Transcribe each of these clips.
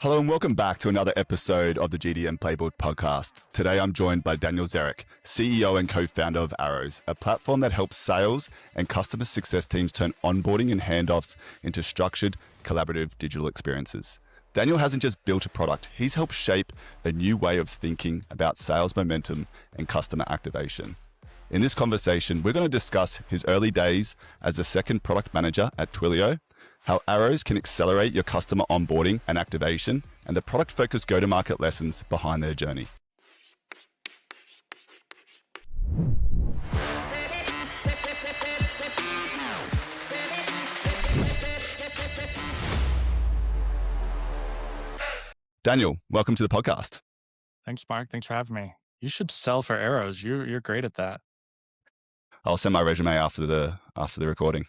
Hello and welcome back to another episode of the GDM Playbook podcast. Today I'm joined by Daniel Zarick, CEO and co-founder of Arrows, a platform that helps sales and customer success teams turn onboarding and handoffs into structured, collaborative digital experiences. Daniel hasn't just built a product, he's helped shape a new way of thinking about sales momentum and customer activation. In this conversation, we're going to discuss his early days as a second product manager at Twilio, how Arrows can accelerate your customer onboarding and activation, and the product-focused go-to-market lessons behind their journey. Daniel, welcome to the podcast. Thanks, Mark. Thanks for having me. You should sell for Arrows. You're great at that. I'll send my resume after the recording.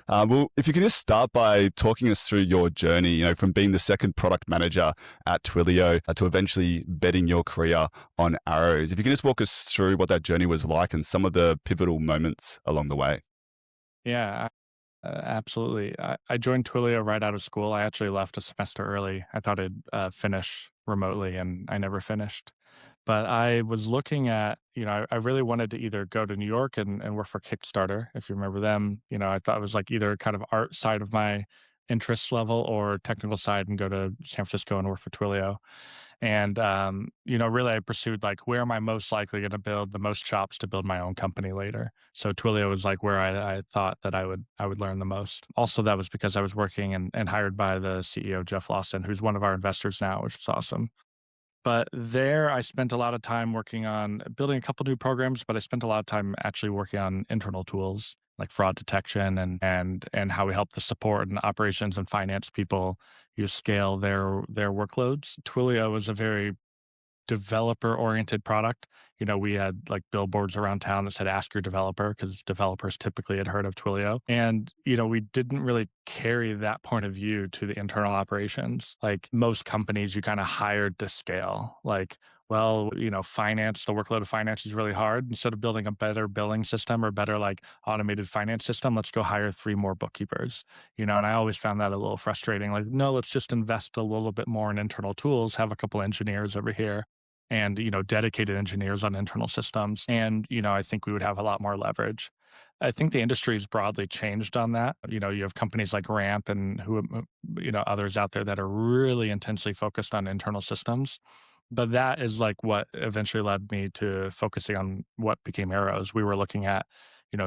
Well, if you could just start by talking us through your journey, from being the second product manager at Twilio to eventually betting your career on Arrows. If you can just walk us through what that journey was like and some of the pivotal moments along the way. Yeah, absolutely. I joined Twilio right out of school. I actually left a semester early. I thought I'd finish remotely, and I never finished. But I was looking at, I really wanted to either go to New York and work for Kickstarter, if you remember them. I thought it was like either kind of art side of my interest level or technical side and go to San Francisco and work for Twilio. And, really I pursued like, where am I most likely going to build the most chops to build my own company later? So Twilio was like where I thought that I would learn the most. Also, that was because I was working and hired by the CEO, Jeff Lawson, who's one of our investors now, which is awesome. But there, I spent a lot of time working on building a couple new programs, but I spent a lot of time actually working on internal tools like fraud detection and how we help the support and operations and finance people scale their workloads. Twilio was a very developer oriented product. We had like billboards around town that said ask your developer because developers typically had heard of Twilio. And, we didn't really carry that point of view to the internal operations. Like most companies, you kind of hired to scale. Like, well, finance, the workload of finance is really hard. Instead of building a better billing system or better like automated finance system, let's go hire 3 more bookkeepers. And I always found that a little frustrating. Like, no, let's just invest a little bit more in internal tools, have a couple engineers over here and, dedicated engineers on internal systems. And, I think we would have a lot more leverage. I think the industry has broadly changed on that. You have companies like Ramp and others out there that are really intensely focused on internal systems. But that is like what eventually led me to focusing on what became Arrows. We were looking at,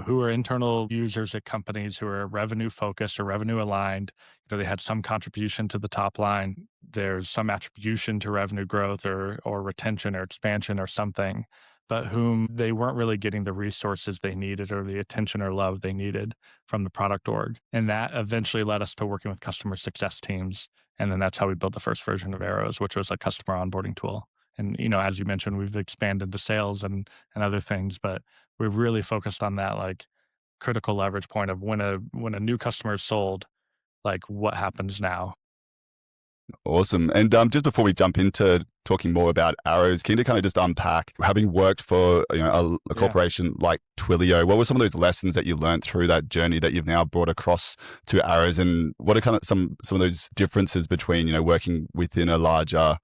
who are internal users at companies who are revenue focused or revenue aligned. They had some contribution to the top line. There's some attribution to revenue growth or retention or expansion or something, but whom they weren't really getting the resources they needed or the attention or love they needed from the product org. And that eventually led us to working with customer success teams. And then that's how we built the first version of Arrows, which was a customer onboarding tool. And, as you mentioned, we've expanded to sales and other things, but we've really focused on that like critical leverage point of when a new customer is sold, like what happens now. Awesome. And just before we jump into talking more about Arrows, can you kind of just unpack, having worked for a corporation like Twilio, what were some of those lessons that you learned through that journey that you've now brought across to Arrows, and what are kind of some of those differences between working within a larger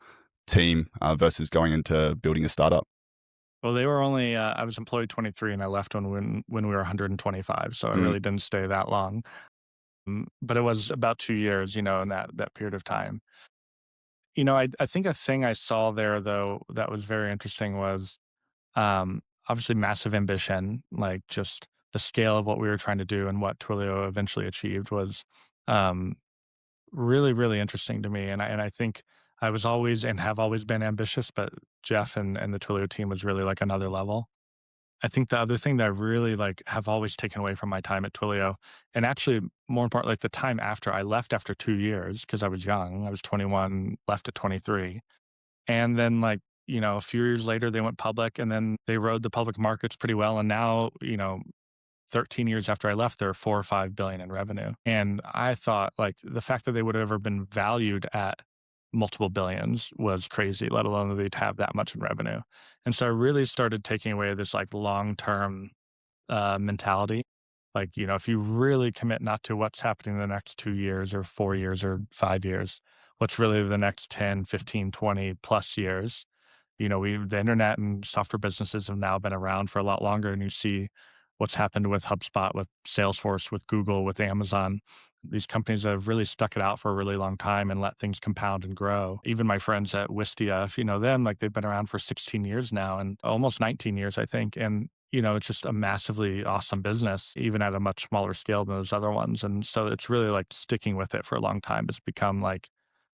team versus going into building a startup? Well, they were only I was employee 23 and I left when we were 125, so I Mm. really didn't stay that long. But it was about 2 years, in that period of time. I think a thing I saw there though that was very interesting was obviously massive ambition, like just the scale of what we were trying to do and what Twilio eventually achieved was um, really, really interesting to me. And I think I was always and have always been ambitious, but Jeff and the Twilio team was really like another level. I think the other thing that I really like have always taken away from my time at Twilio, and actually more important, like the time after I left after 2 years, because I was young, I was 21, left at 23. And then like, a few years later they went public and then they rode the public markets pretty well. And now, 13 years after I left, they're 4 or 5 billion in revenue. And I thought like the fact that they would have ever been valued at multiple billions was crazy, let alone that they'd have that much in revenue. And so I really started taking away this like long-term mentality. Like, if you really commit not to what's happening in the next 2 years or 4 years or 5 years, what's really the next 10, 15, 20 plus years. The internet and software businesses have now been around for a lot longer, and you see what's happened with HubSpot, with Salesforce, with Google, with Amazon. These companies have really stuck it out for a really long time and let things compound and grow. Even my friends at Wistia, if you know them, like they've been around for 16 years now and almost 19 years, I think. And it's just a massively awesome business, even at a much smaller scale than those other ones. And so it's really like sticking with it for a long time has become like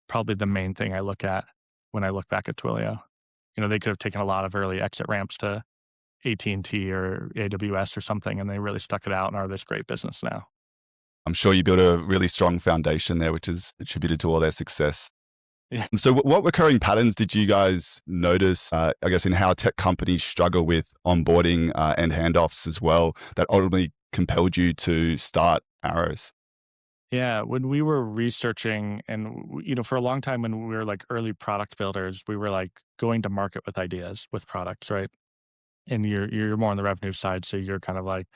probably the main thing I look at when I look back at Twilio. They could have taken a lot of early exit ramps to AT&T or AWS or something, and they really stuck it out and are this great business now. I'm sure you built a really strong foundation there, which is attributed to all their success. Yeah. So what recurring patterns did you guys notice, I guess, in how tech companies struggle with onboarding and handoffs as well, that ultimately compelled you to start Arrows? Yeah, when we were researching and, for a long time when we were like early product builders, we were like going to market with ideas, with products, right? And you're more on the revenue side, so you're kind of like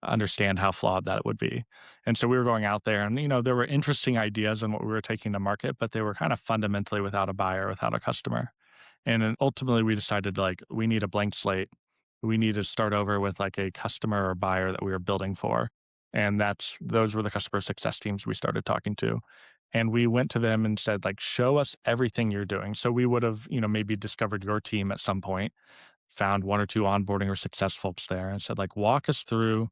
understand how flawed that would be. And so we were going out there and, there were interesting ideas on what we were taking to market, but they were kind of fundamentally without a buyer, without a customer. And then ultimately we decided like we need a blank slate. We need to start over with like a customer or buyer that we were building for. And those were the customer success teams we started talking to. And we went to them and said, like, show us everything you're doing. So we would have, maybe discovered your team at some point, found one or two onboarding or success folks there and said, like, walk us through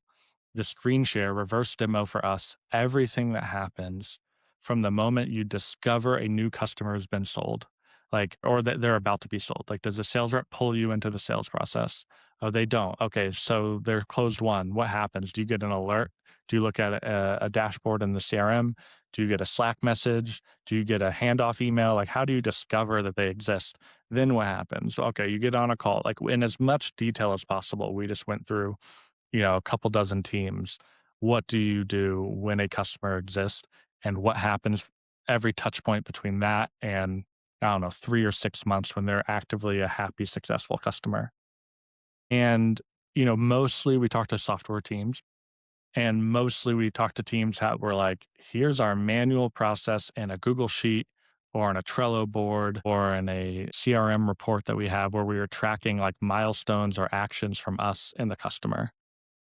the screen share reverse demo for us, everything that happens from the moment you discover a new customer has been sold, like, or that they're about to be sold. Like, does the sales rep pull you into the sales process? Oh, they don't. Okay. So they're closed won. What happens? Do you get an alert? Do you look at a dashboard in the CRM? Do you get a Slack message? Do you get a handoff email? Like, how do you discover that they exist? Then what happens? Okay. You get on a call, like in as much detail as possible. We just went through a couple dozen teams. What do you do when a customer exists and what happens every touch point between that and I don't know, 3 or 6 months when they're actively a happy, successful customer. And, mostly we talk to software teams and mostly we talk to teams that were like, here's our manual process in a Google Sheet or in a Trello board or in a CRM report that we have where we are tracking like milestones or actions from us and the customer.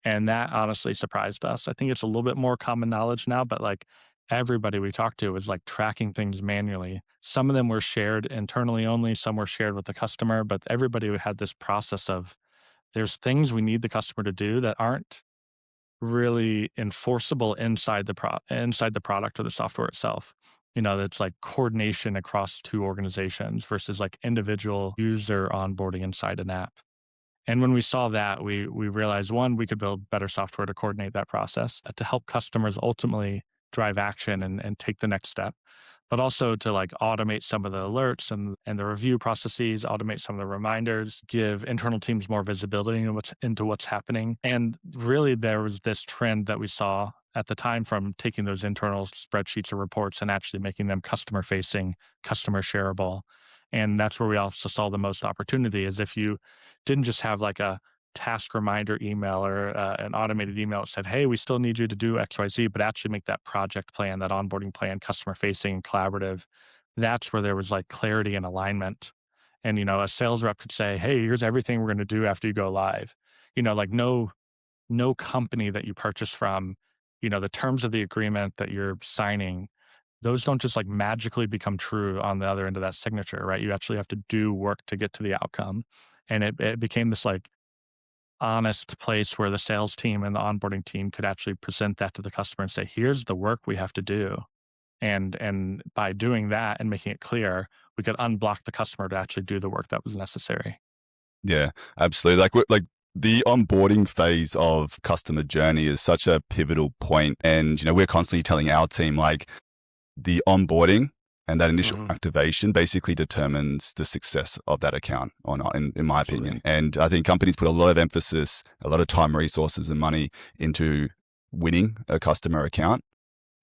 And that honestly surprised us. I think it's a little bit more common knowledge now, but like everybody we talked to was like tracking things manually. Some of them were shared internally only, some were shared with the customer, but everybody had this process of there's things we need the customer to do that aren't really enforceable inside inside the product or the software itself. That's like coordination across two organizations versus like individual user onboarding inside an app. And when we saw that, we realized, one, we could build better software to coordinate that process, to help customers ultimately drive action and take the next step, but also to like automate some of the alerts and the review processes, automate some of the reminders, give internal teams more visibility into what's happening. And really there was this trend that we saw at the time from taking those internal spreadsheets or reports and actually making them customer facing, customer shareable. And that's where we also saw the most opportunity is if you didn't just have like a task reminder email or an automated email that said, hey, we still need you to do XYZ, but actually make that project plan, that onboarding plan, customer facing, collaborative. That's where there was like clarity and alignment. And, a sales rep could say, hey, here's everything we're going to do after you go live. Like no company that you purchase from, the terms of the agreement that you're signing, those don't just like magically become true on the other end of that signature, right? You actually have to do work to get to the outcome. And it became this like honest place where the sales team and the onboarding team could actually present that to the customer and say, here's the work we have to do. And by doing that and making it clear, we could unblock the customer to actually do the work that was necessary. Yeah, absolutely. Like the onboarding phase of customer journey is such a pivotal point. And, we're constantly telling our team, like, the onboarding and that initial activation basically determines the success of that account or not, in my opinion. And I think companies put a lot of emphasis, a lot of time, resources, and money into winning a customer account.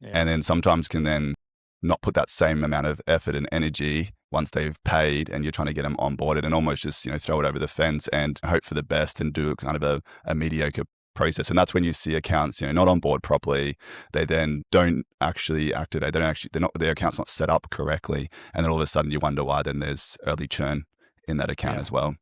Yeah. And then sometimes can then not put that same amount of effort and energy once they've paid and you're trying to get them onboarded and almost just, throw it over the fence and hope for the best and do kind of a mediocre process. And that's when you see accounts, not on board properly. They then don't actually activate. Their account's not set up correctly. And then all of a sudden you wonder why then there's early churn in that account Yeah. as well.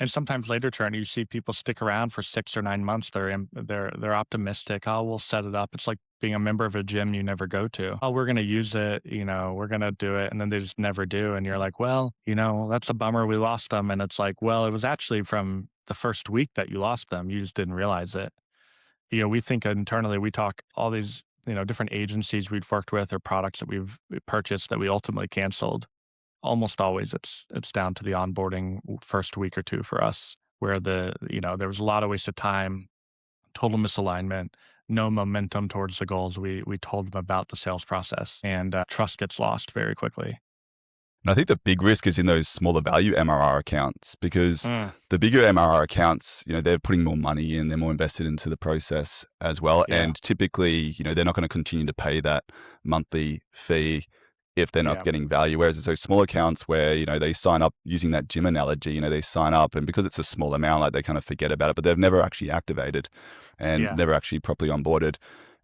And sometimes later turn, you see people stick around for 6 or 9 months. They're optimistic. Oh, we'll set it up. It's like being a member of a gym you never go to. Oh, we're going to use it. We're going to do it. And then they just never do. And you're like, well, that's a bummer. We lost them. And it's like, well, it was actually from the first week that you lost them. You just didn't realize it. We think internally, we talk all these, different agencies we've worked with or products that we've purchased that we ultimately canceled. Almost always it's down to the onboarding first week or two for us, where there was a lot of wasted time, total misalignment, no momentum towards the goals we told them about the sales process, and trust gets lost very quickly. And I think the big risk is in those smaller value MRR accounts, because Mm, the bigger MRR accounts, they're putting more money in, they're more invested into the process as well. yeah, And typically, they're not going to continue to pay that monthly fee if they're not yeah, getting value. Whereas it's those small accounts where, they sign up using that gym analogy, they sign up and because it's a small amount, like they kind of forget about it, but they've never actually activated and yeah. never actually properly onboarded.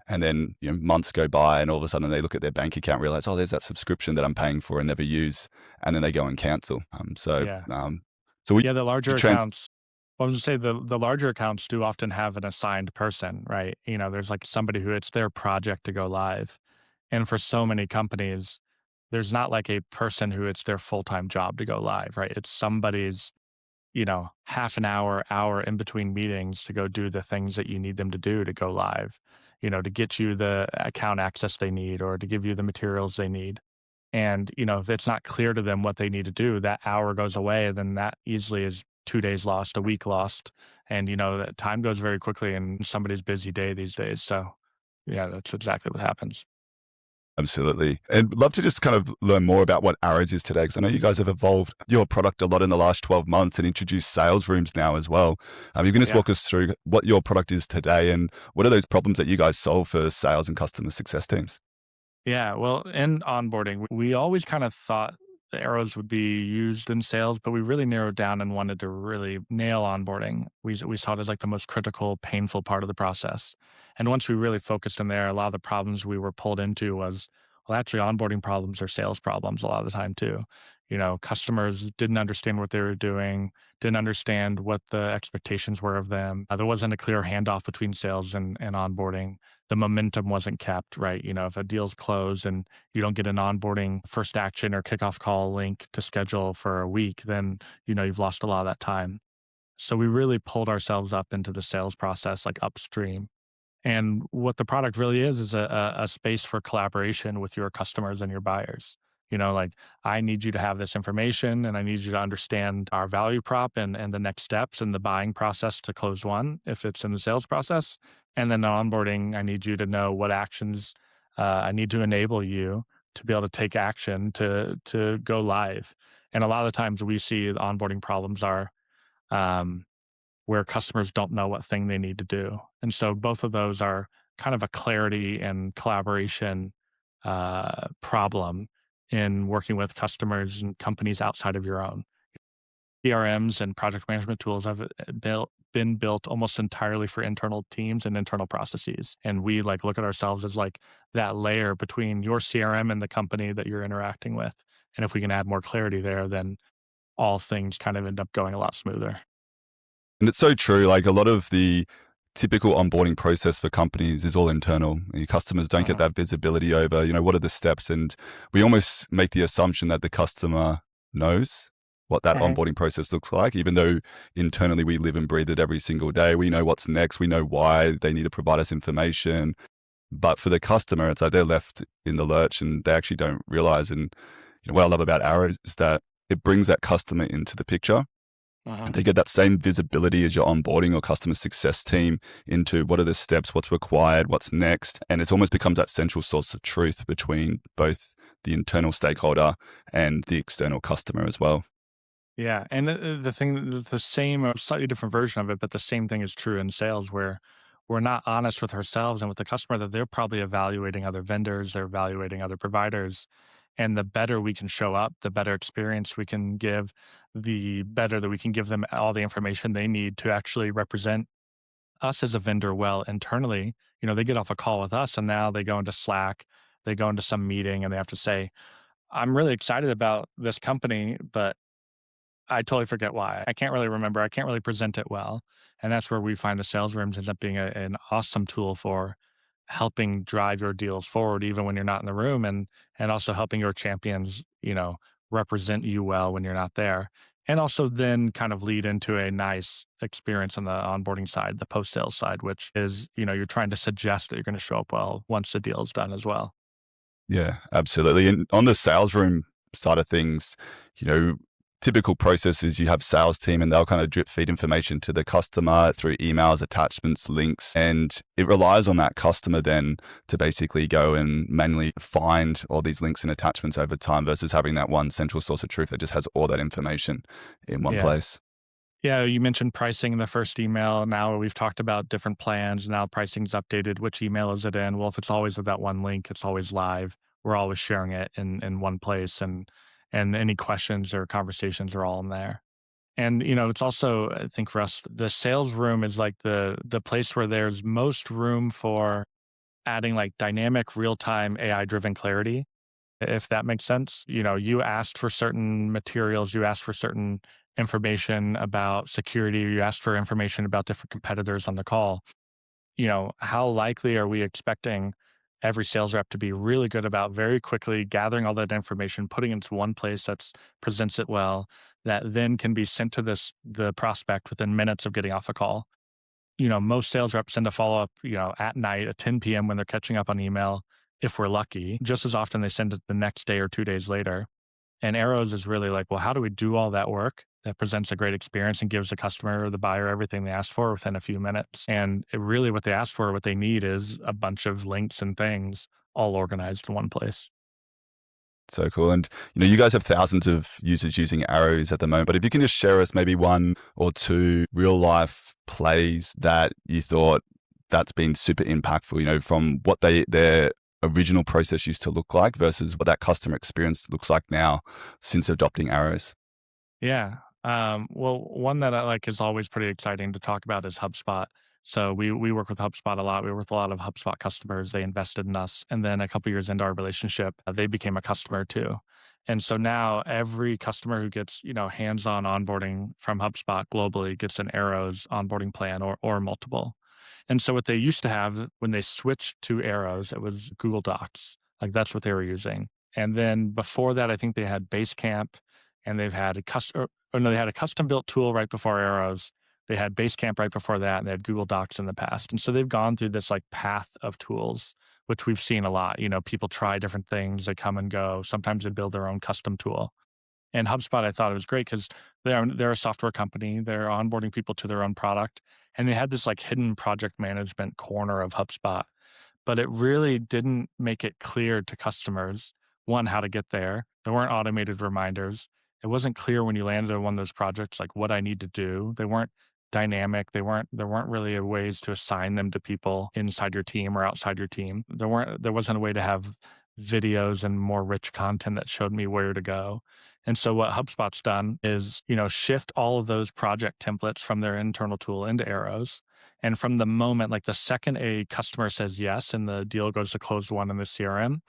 And then, months go by and all of a sudden they look at their bank account, realize, oh, there's that subscription that I'm paying for and never use. And then they go and cancel. Yeah. So we Yeah, the larger trend. accounts, I was gonna say the larger accounts do often have an assigned person, right? There's like somebody who it's their project to go live. And for so many companies, there's not like a person who it's their full-time job to go live, right? It's somebody's, half an hour in between meetings to go do the things that you need them to do to go live, to get you the account access they need or to give you the materials they need. And, if it's not clear to them what they need to do, that hour goes away, then that easily is 2 days lost, a week lost. And, that time goes very quickly in somebody's busy day these days. So, yeah, that's exactly what happens. Absolutely. And love to just kind of learn more about what Arrows is today, because I know you guys have evolved your product a lot in the last 12 months and introduced sales rooms now as well. You can just Yeah. walk us through what your product is today and what are those problems that you guys solve for sales and customer success teams? Yeah, well, in onboarding, we always kind of thought the arrows would be used in sales, but we really narrowed down and wanted to really nail onboarding. We saw it as like the most critical, painful part of the process. And once we really focused in there, a lot of the problems we were pulled into was, well, actually, onboarding problems are sales problems a lot of the time too. Customers didn't understand what they were doing, didn't understand what the expectations were of them. There wasn't a clear handoff between sales and onboarding. The momentum wasn't kept, right? If a deal's closed and you don't get an onboarding first action or kickoff call link to schedule for a week, then, you've lost a lot of that time. So we really pulled ourselves up into the sales process, like upstream. And what the product really is a space for collaboration with your customers and your buyers. Like I need you to have this information and I need you to understand our value prop and the next steps and the buying process to close one if it's in the sales process. And then the onboarding, I need you to know what actions I need to enable you to be able to take action to go live. And a lot of the times we see the onboarding problems are um, where customers don't know what thing they need to do. And so both of those are kind of a clarity and collaboration problem in working with customers and companies outside of your own. CRMs and project management tools have been built almost entirely for internal teams and internal processes. And we like look at ourselves as like that layer between your CRM and the company that you're interacting with. And if we can add more clarity there, then all things kind of end up going a lot smoother. And it's so true. Like a lot of the typical onboarding process for companies is all internal. Your customers don't get Mhm. that visibility over, what are the steps? And we almost make the assumption that the customer knows what that Mhm. onboarding process looks like, even though internally we live and breathe it every single day. We know what's next. We know why they need to provide us information. But for the customer, it's like they're left in the lurch and they actually don't realize. And what I love about Arrow is that it brings that customer into the picture Mhm. to get that same visibility as your onboarding or customer success team into what are the steps, what's required, what's next. And it almost becomes that central source of truth between both the internal stakeholder and the external customer as well. Yeah, and the thing, the same or slightly different version of it, but the same thing is true in sales, where we're not honest with ourselves and with the customer that they're probably evaluating other vendors, they're evaluating other providers, and the better we can show up, the better experience we can give, the better that we can give them all the information they need to actually represent us as a vendor well internally. They get off a call with us and now they go into Slack, they go into some meeting and they have to say, I'm really excited about this company, but I totally forget why. I can't really remember. I can't really present it well. And that's where we find the sales rooms end up being an awesome tool for helping drive your deals forward, even when you're not in the room, and also helping your champions, represent you well when you're not there. And also then kind of lead into a nice experience on the onboarding side, the post sales side, which is, you're trying to suggest that you're going to show up well once the deal is done as well. Yeah, absolutely. And on the sales room side of things, you know, typical process is you have sales team and they'll kind of drip feed information to the customer through emails, attachments, links, and it relies on that customer then to basically go and manually find all these links and attachments over time versus having that one central source of truth that just has all that information in one Yeah. place. Yeah, you mentioned pricing in the first email. Now we've talked about different plans. Now pricing's updated. Which email is it in? Well, if it's always with that one link, it's always live. We're always sharing it in one place, and any questions or conversations are all in there. And it's also, I think for us, the sales room is like the place where there's most room for adding like dynamic, real time AI driven clarity, if that makes sense. You asked for certain materials, you asked for certain information about security, you asked for information about different competitors on the call. How likely are we expecting every sales rep to be really good about very quickly gathering all that information, putting it into one place that presents it well, that then can be sent to the prospect within minutes of getting off a call? Most sales reps send a follow up, at night at 10 p.m. when they're catching up on email. If we're lucky, just as often they send it the next day or 2 days later. And Arrows is really like, well, how do we do all that work that presents a great experience and gives the customer or the buyer everything they asked for within a few minutes? And really what they asked for, what they need is a bunch of links and things all organized in one place. So cool. And, you guys have thousands of users using arrows at the moment, but if you can just share us maybe one or two real life plays that you thought that's been super impactful, from what their original process used to look like versus what that customer experience looks like now since adopting arrows. Yeah. Well, one that I like is always pretty exciting to talk about is HubSpot. So we work with HubSpot a lot. We work with a lot of HubSpot customers. They invested in us, and then a couple years into our relationship, they became a customer too. And so now every customer who gets hands-on onboarding from HubSpot globally gets an Arrows onboarding plan or multiple. And so what they used to have when they switched to Arrows, it was Google Docs. Like that's what they were using. And then before that, I think they had Basecamp and they've had a custom, or no, they had a custom built tool right before Arrows. They had Basecamp right before that, and they had Google Docs in the past. And so they've gone through this like path of tools, which we've seen a lot. People try different things, they come and go. Sometimes they build their own custom tool. And HubSpot, I thought it was great because they're a software company. They're onboarding people to their own product, and they had this like hidden project management corner of HubSpot, but it really didn't make it clear to customers, one, how to get there. There weren't automated reminders. It wasn't clear when you landed on one of those projects, like what I need to do. They weren't dynamic. There weren't really ways to assign them to people inside your team or outside your team. There wasn't a way to have videos and more rich content that showed me where to go. And so what HubSpot's done is, shift all of those project templates from their internal tool into Arrows. And from the moment, like the second a customer says yes and the deal goes to close one in the CRM,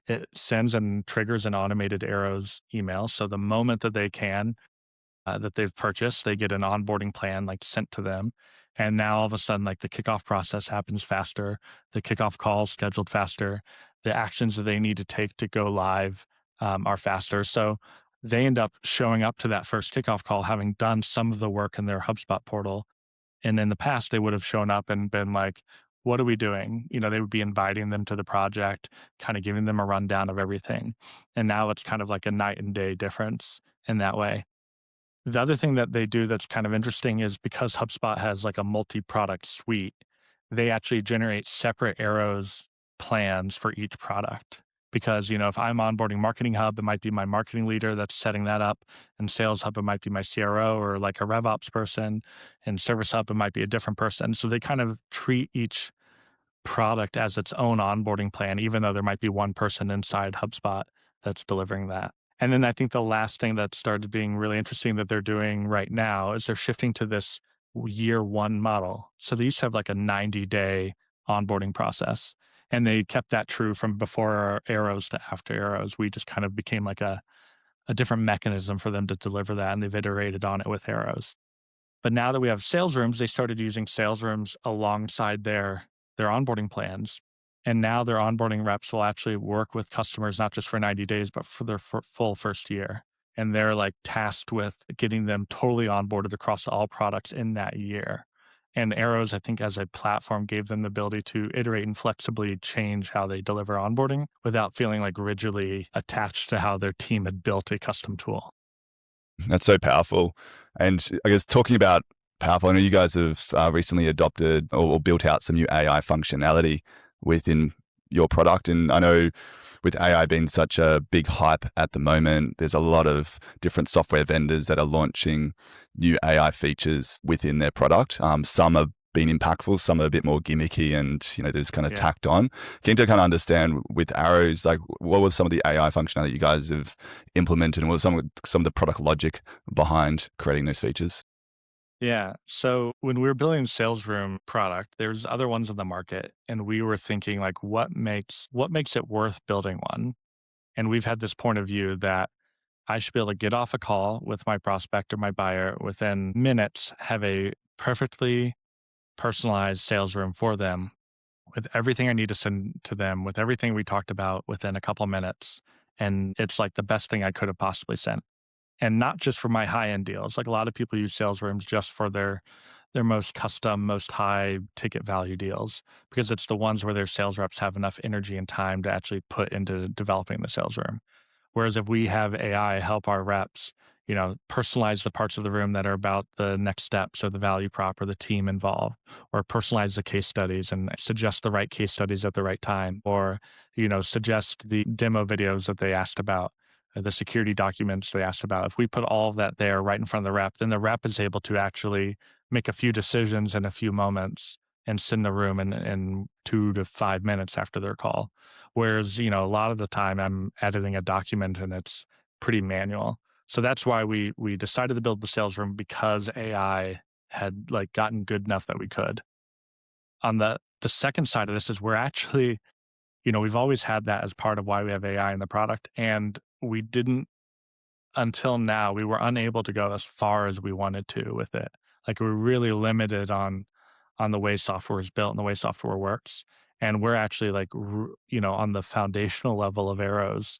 it sends and triggers an automated Arrows email. So the moment that they can, that they've purchased, they get an onboarding plan like sent to them. And now all of a sudden, like the kickoff process happens faster, the kickoff calls scheduled faster, the actions that they need to take to go live are faster. So they end up showing up to that first kickoff call having done some of the work in their HubSpot portal. And in the past, they would have shown up and been like, what are we doing? They would be inviting them to the project, kind of giving them a rundown of everything. And now it's kind of like a night and day difference in that way. The other thing that they do that's kind of interesting is because HubSpot has like a multi-product suite, they actually generate separate arrows plans for each product. Because, if I'm onboarding Marketing Hub, it might be my marketing leader that's setting that up. And Sales Hub, it might be my CRO or like a RevOps person. And Service Hub, it might be a different person. So they kind of treat each product as its own onboarding plan, even though there might be one person inside HubSpot that's delivering that. And then I think the last thing that started being really interesting that they're doing right now is they're shifting to this year one model. So they used to have like a 90-day onboarding process. And they kept that true from before arrows to after arrows. We just kind of became like a different mechanism for them to deliver that. And they've iterated on it with arrows. But now that we have sales rooms, they started using sales rooms alongside their onboarding plans. And now their onboarding reps will actually work with customers not just for 90 days, but for their full first year. And they're like tasked with getting them totally onboarded across all products in that year. And Arrows, I think, as a platform, gave them the ability to iterate and flexibly change how they deliver onboarding without feeling like rigidly attached to how their team had built a custom tool. That's so powerful. And I guess talking about powerful, I know you guys have recently adopted or built out some new AI functionality within your product. And I know with AI being such a big hype at the moment, there's a lot of different software vendors that are launching new AI features within their product. Some have been impactful, some are a bit more gimmicky and, they're just kind of Yeah. tacked on. Keen to kind of understand with Arrows, like what was some of the AI functionality you guys have implemented and what was some of the product logic behind creating those features? Yeah. So when we were building sales room product, there's other ones in the market, and we were thinking like, what makes it worth building one? And we've had this point of view that I should be able to get off a call with my prospect or my buyer within minutes, have a perfectly personalized sales room for them with everything I need to send to them, with everything we talked about within a couple minutes. And it's like the best thing I could have possibly sent. And not just for my high end deals. Like a lot of people use sales rooms just for their most custom, most high ticket value deals because it's the ones where their sales reps have enough energy and time to actually put into developing the sales room. Whereas if we have AI help our reps, personalize the parts of the room that are about the next steps or the value prop or the team involved, or personalize the case studies and suggest the right case studies at the right time, or, suggest the demo videos that they asked about, the security documents they asked about. If we put all of that there right in front of the rep, then the rep is able to actually make a few decisions in a few moments and send the room in 2 to 5 minutes after their call. Whereas, a lot of the time I'm editing a document and it's pretty manual. So that's why we decided to build the sales room because AI had like gotten good enough that we could. On the second side of this is we're actually, we've always had that as part of why we have AI in the product. And we didn't until now, we were unable to go as far as we wanted to with it. Like we're really limited on the way software is built and the way software works. And we're actually like, on the foundational level of Arrows,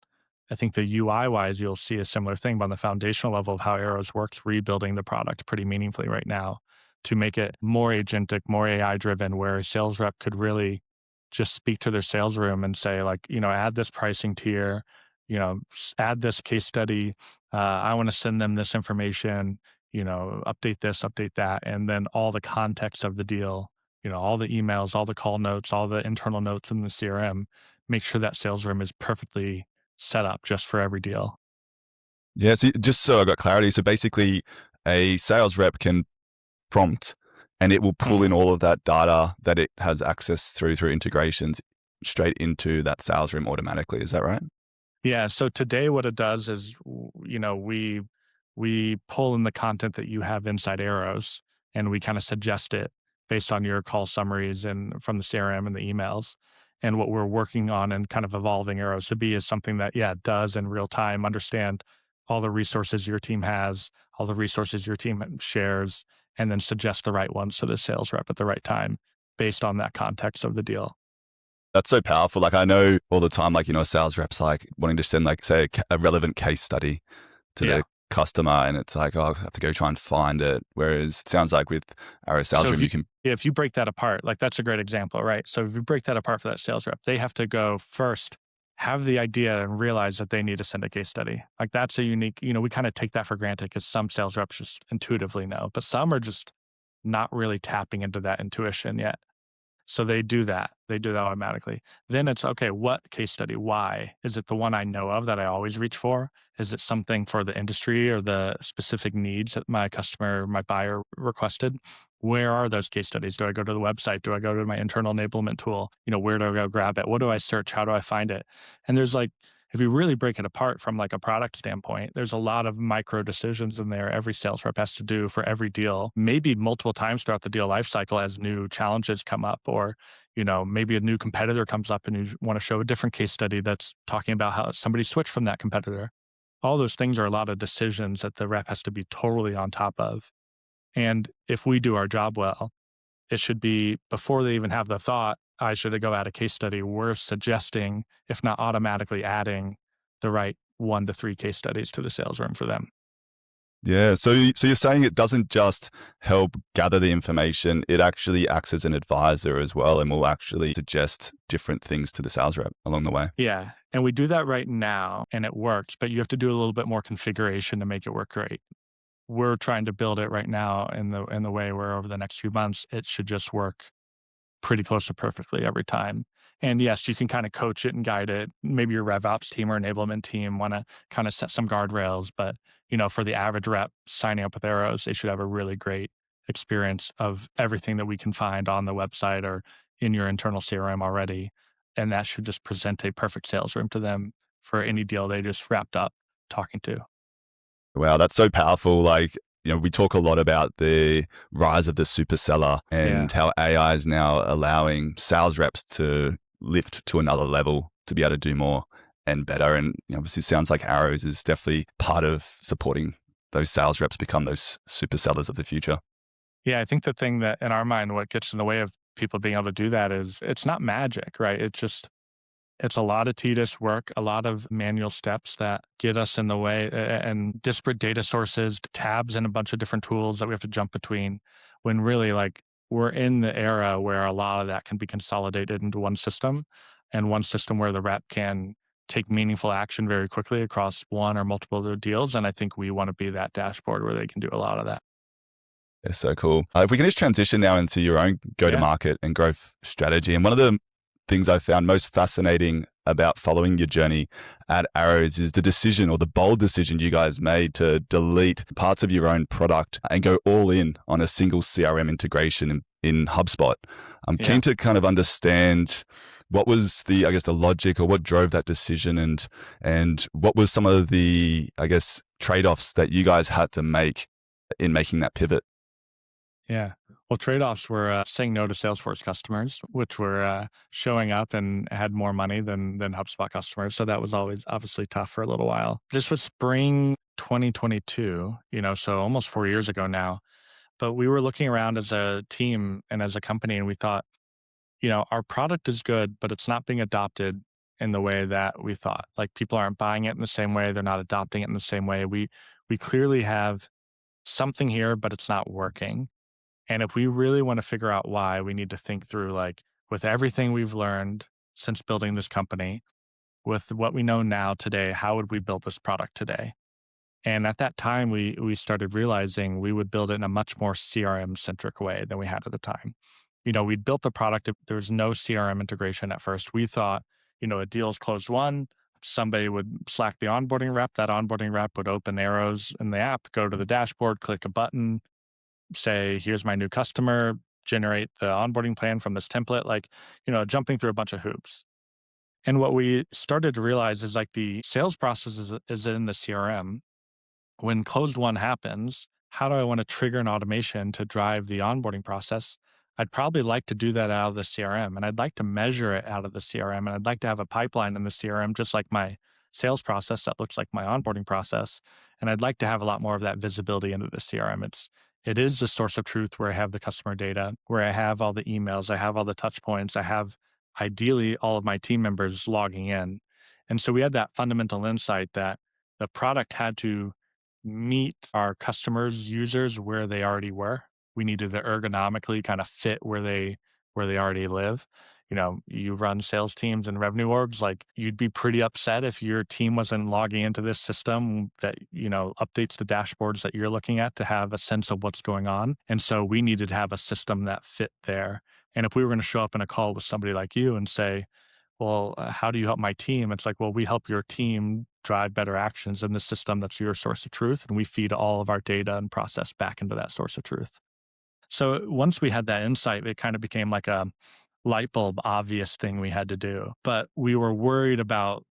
I think the UI wise, you'll see a similar thing, but on the foundational level of how Arrows works, rebuilding the product pretty meaningfully right now to make it more agentic, more AI driven, where a sales rep could really just speak to their sales room and say like, add this pricing tier, add this case study. I want to send them this information, update this, update that. And then all the context of the deal, all the emails, all the call notes, all the internal notes in the CRM, make sure that sales room is perfectly set up just for every deal. Yeah, so just so I got clarity, so basically a sales rep can prompt and it will pull in Mhm. all of that data that it has access through integrations straight into that sales room automatically. Is that right? Yeah. So today, what it does is, we pull in the content that you have inside Arrows, and we kind of suggest it based on your call summaries and from the CRM and the emails. And what we're working on and kind of evolving Arrows to be is something that, yeah, does in real time understand all the resources your team has, all the resources your team shares, and then suggest the right ones to the sales rep at the right time based on that context of the deal. That's so powerful. Like I know all the time, like, a sales rep's like wanting to send like, say a relevant case study to Yeah. the customer and it's like, oh, I have to go try and find it. Whereas it sounds like with our sales So room, you can, if you break that apart, like that's a great example, right? So if you break that apart for that sales rep, they have to go first, have the idea and realize that they need to send a case study. Like that's a unique, we kind of take that for granted because some sales reps just intuitively know, but some are just not really tapping into that intuition yet. So they do that. They do that automatically. Then it's okay, what case study? Why? Is it the one I know of that I always reach for? Is it something for the industry or the specific needs that my customer, my buyer requested? Where are those case studies? Do I go to the website? Do I go to my internal enablement tool? Where do I go grab it? What do I search? How do I find it? And there's like if you really break it apart from like a product standpoint, there's a lot of micro decisions in there every sales rep has to do for every deal, maybe multiple times throughout the deal lifecycle as new challenges come up, or maybe a new competitor comes up and you want to show a different case study that's talking about how somebody switched from that competitor. All those things are a lot of decisions that the rep has to be totally on top of. And if we do our job well, it should be before they even have the thought, I should go add a case study. We're suggesting, if not automatically adding, the right 1 to 3 case studies to the sales room for them. Yeah. So you're saying it doesn't just help gather the information, it actually acts as an advisor as well and will actually suggest different things to the sales rep along the way. Yeah. And we do that right now and it works, but you have to do a little bit more configuration to make it work great. We're trying to build it right now in the way where over the next few months, it should just work pretty close to perfectly every time. And yes, you can kind of coach it and guide it. Maybe your RevOps team or enablement team want to kind of set some guardrails, but for the average rep signing up with Arrows, they should have a really great experience of everything that we can find on the website or in your internal CRM already. And that should just present a perfect sales room to them for any deal they just wrapped up talking to. Wow, that's so powerful. Like, we talk a lot about the rise of the super seller and Yeah. how AI is now allowing sales reps to lift to another level to be able to do more and better. And obviously, it sounds like Arrows is definitely part of supporting those sales reps become those super sellers of the future. Yeah, I think the thing that in our mind, what gets in the way of people being able to do that is it's not magic, right? It's a lot of tedious work, a lot of manual steps that get us in the way and disparate data sources, tabs and a bunch of different tools that we have to jump between when really like we're in the era where a lot of that can be consolidated into one system and one system where the rep can take meaningful action very quickly across one or multiple other deals. And I think we want to be that dashboard where they can do a lot of that. Yeah, so cool. If we can just transition now into your own Yeah. go-to-market and growth strategy. And one of the things I found most fascinating about following your journey at Arrows is the decision or the bold decision you guys made to delete parts of your own product and go all in on a single CRM integration in HubSpot. I'm Yeah. keen to kind of understand what was the, I guess, the logic or what drove that decision and what was some of the, I guess, trade-offs that you guys had to make in making that pivot. Yeah. Well, trade-offs were saying no to Salesforce customers, which were showing up and had more money than HubSpot customers. So that was always obviously tough for a little while. This was spring 2022, so almost 4 years ago now. But we were looking around as a team and as a company, and we thought, our product is good, but it's not being adopted in the way that we thought. Like people aren't buying it in the same way. They're not adopting it in the same way. We clearly have something here, but it's not working. And if we really want to figure out why, we need to think through like with everything we've learned since building this company, with what we know now today, how would we build this product today? And at that time, we started realizing we would build it in a much more CRM-centric way than we had at the time. We'd built the product, there was no CRM integration at first. We thought, a deal's closed one, somebody would Slack the onboarding rep, that onboarding rep would open arrows in the app, go to the dashboard, click a button, say, here's my new customer, generate the onboarding plan from this template, like, jumping through a bunch of hoops. And what we started to realize is like the sales process is in the CRM. When closed one happens, how do I want to trigger an automation to drive the onboarding process? I'd probably like to do that out of the CRM and I'd like to measure it out of the CRM and I'd like to have a pipeline in the CRM, just like my sales process that looks like my onboarding process. And I'd like to have a lot more of that visibility into the CRM. It is the source of truth where I have the customer data, where I have all the emails, I have all the touch points, I have ideally all of my team members logging in. And so we had that fundamental insight that the product had to meet our customers, users where they already were. We needed to ergonomically kind of fit where they already live. You run sales teams and revenue orgs, like you'd be pretty upset if your team wasn't logging into this system that, updates the dashboards that you're looking at to have a sense of what's going on. And so we needed to have a system that fit there. And if we were going to show up in a call with somebody like you and say, well, how do you help my team? It's like, well, we help your team drive better actions in the system that's your source of truth. And we feed all of our data and process back into that source of truth. So once we had that insight, it kind of became like a light bulb obvious thing we had to do. But we were worried about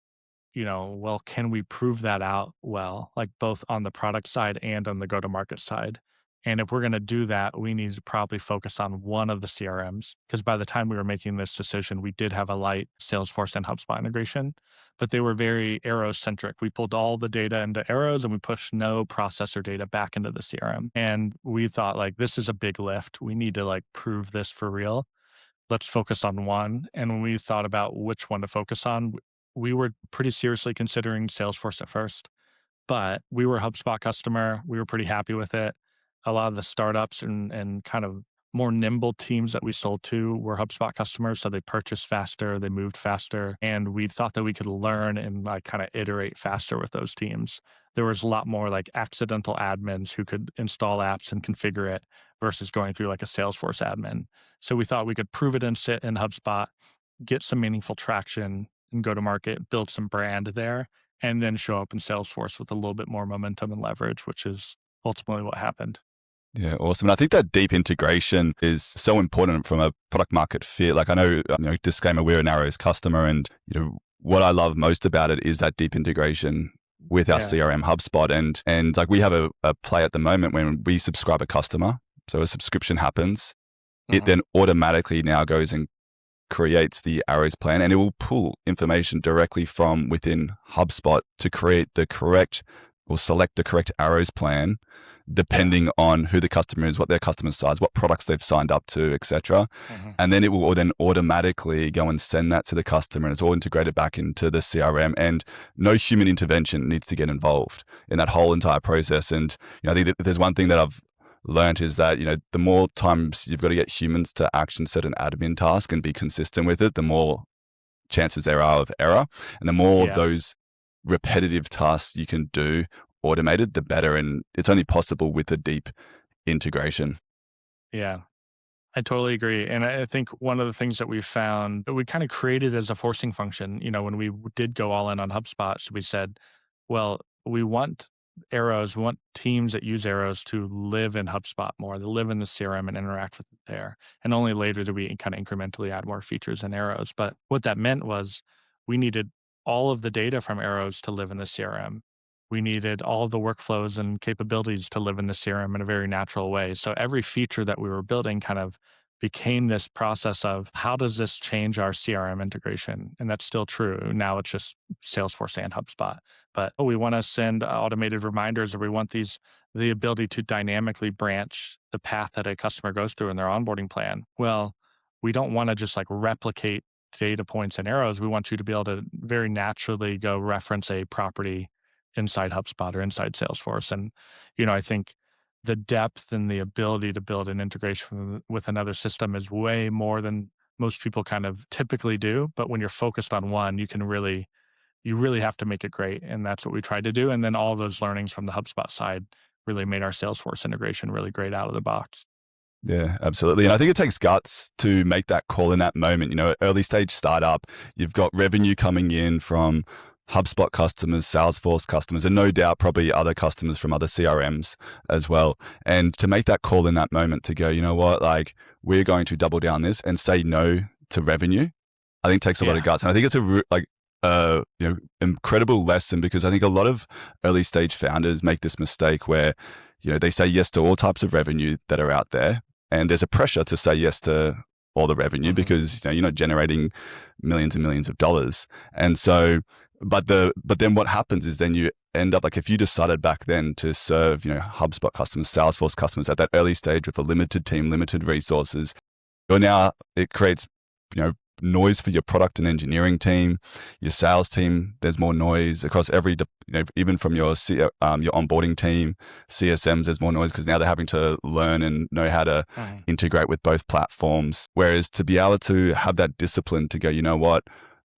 well, can we prove that out well, like both on the product side and on the go-to-market side? And if we're going to do that, we need to probably focus on one of the CRMs. Because by the time we were making this decision, we did have a light Salesforce and HubSpot integration, but they were very Arrows-centric. We pulled all the data into Arrows and we pushed no processor data back into the CRM. And we thought like, this is a big lift. We need to like prove this for real. Let's focus on one. And when we thought about which one to focus on, we were pretty seriously considering Salesforce at first, but we were a HubSpot customer. We were pretty happy with it. A lot of the startups and kind of more nimble teams that we sold to were HubSpot customers. So they purchased faster, they moved faster, and we thought that we could learn and like kind of iterate faster with those teams. There was a lot more like accidental admins who could install apps and configure it versus going through like a Salesforce admin. So we thought we could prove it and sit in HubSpot, get some meaningful traction and go to market, build some brand there, and then show up in Salesforce with a little bit more momentum and leverage, which is ultimately what happened. Yeah, awesome. And I think that deep integration is so important from a product market fit. Like I know, disclaimer, we're an Arrows customer, and what I love most about it is that deep integration with our CRM HubSpot. And like we have a play at the moment when we subscribe a customer. So a subscription happens, it then automatically now goes and creates the Arrows plan, and it will pull information directly from within HubSpot to create the correct or select the correct Arrows plan, depending on who the customer is, what their customer size, what products they've signed up to, etc. And then it will then automatically go and send that to the customer, and it's all integrated back into the CRM, and no human intervention needs to get involved in that whole entire process. And I think that there's one thing that I've learned is that the more times you've got to get humans to action certain admin tasks and be consistent with it, the more chances there are of error, and the more of those repetitive tasks you can do automated, the better. And it's only possible with a deep integration. Yeah, I totally agree. And I think one of the things that we found that we kind of created as a forcing function, when we did go all in on HubSpot, so we said, well, we want Arrows, we want teams that use Arrows to live in HubSpot more, to live in the CRM and interact with it there. And only later do we kind of incrementally add more features in Arrows. But what that meant was we needed all of the data from Arrows to live in the CRM. We needed all of the workflows and capabilities to live in the CRM in a very natural way. So every feature that we were building kind of became this process of how does this change our CRM integration? And that's still true. Now it's just Salesforce and HubSpot. But we want to send automated reminders, or we want the ability to dynamically branch the path that a customer goes through in their onboarding plan. Well, we don't want to just like replicate data points and Arrows. We want you to be able to very naturally go reference a property inside HubSpot or inside Salesforce. And, I think the depth and the ability to build an integration with another system is way more than most people kind of typically do. But when you're focused on one, you really have to make it great. And that's what we tried to do. And then all those learnings from the HubSpot side really made our Salesforce integration really great out of the box. Yeah, absolutely. And I think it takes guts to make that call in that moment. Early stage startup, you've got revenue coming in from HubSpot customers, Salesforce customers, and no doubt probably other customers from other CRMs as well. And to make that call in that moment to go, you know what, like we're going to double down this and say no to revenue, I think takes a lot of guts. And I think it's incredible lesson, because I think a lot of early stage founders make this mistake where, they say yes to all types of revenue that are out there. And there's a pressure to say yes to all the revenue because, you're not generating millions and millions of dollars. And so, but then what happens is then you end up like, if you decided back then to serve, HubSpot customers, Salesforce customers at that early stage with a limited team, limited resources, it creates, noise for your product and engineering team, your sales team. There's more noise across every, even from your onboarding team, CSMs. There's more noise because now they're having to learn and know how to integrate with both platforms. Whereas to be able to have that discipline to go, you know what,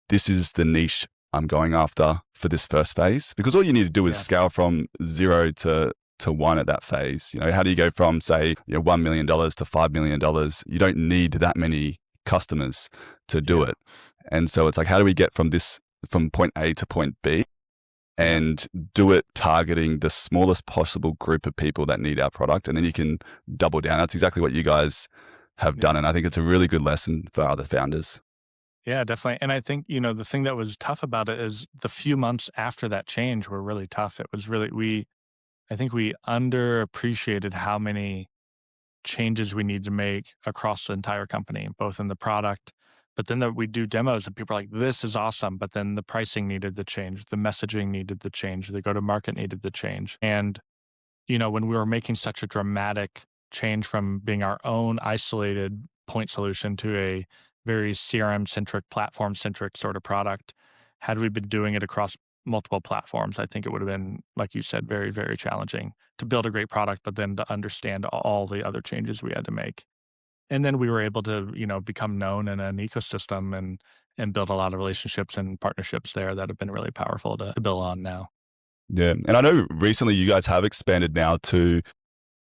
this is the niche I'm going after for this first phase, because all you need to do is scale from 0 to 1 at that phase. How do you go from say $1 million to $5 million? You don't need that many customers to do it. And so it's like, how do we get from point A to point B and do it targeting the smallest possible group of people that need our product? And then you can double down. That's exactly what you guys have done. And I think it's a really good lesson for other founders. Yeah, definitely. And I think, the thing that was tough about it is the few months after that change were really tough. It was really, I think we underappreciated how many changes we need to make across the entire company, both in the product, but then that we do demos and people are like, this is awesome. But then the pricing needed to change, the messaging needed to change, the go to market needed to change. And when we were making such a dramatic change from being our own isolated point solution to a very CRM-centric, platform-centric sort of product, had we been doing it across multiple platforms, I think it would have been, like you said, very, very challenging to build a great product, but then to understand all the other changes we had to make. And then we were able to, become known in an ecosystem and build a lot of relationships and partnerships there that have been really powerful to build on now. Yeah. And I know recently you guys have expanded now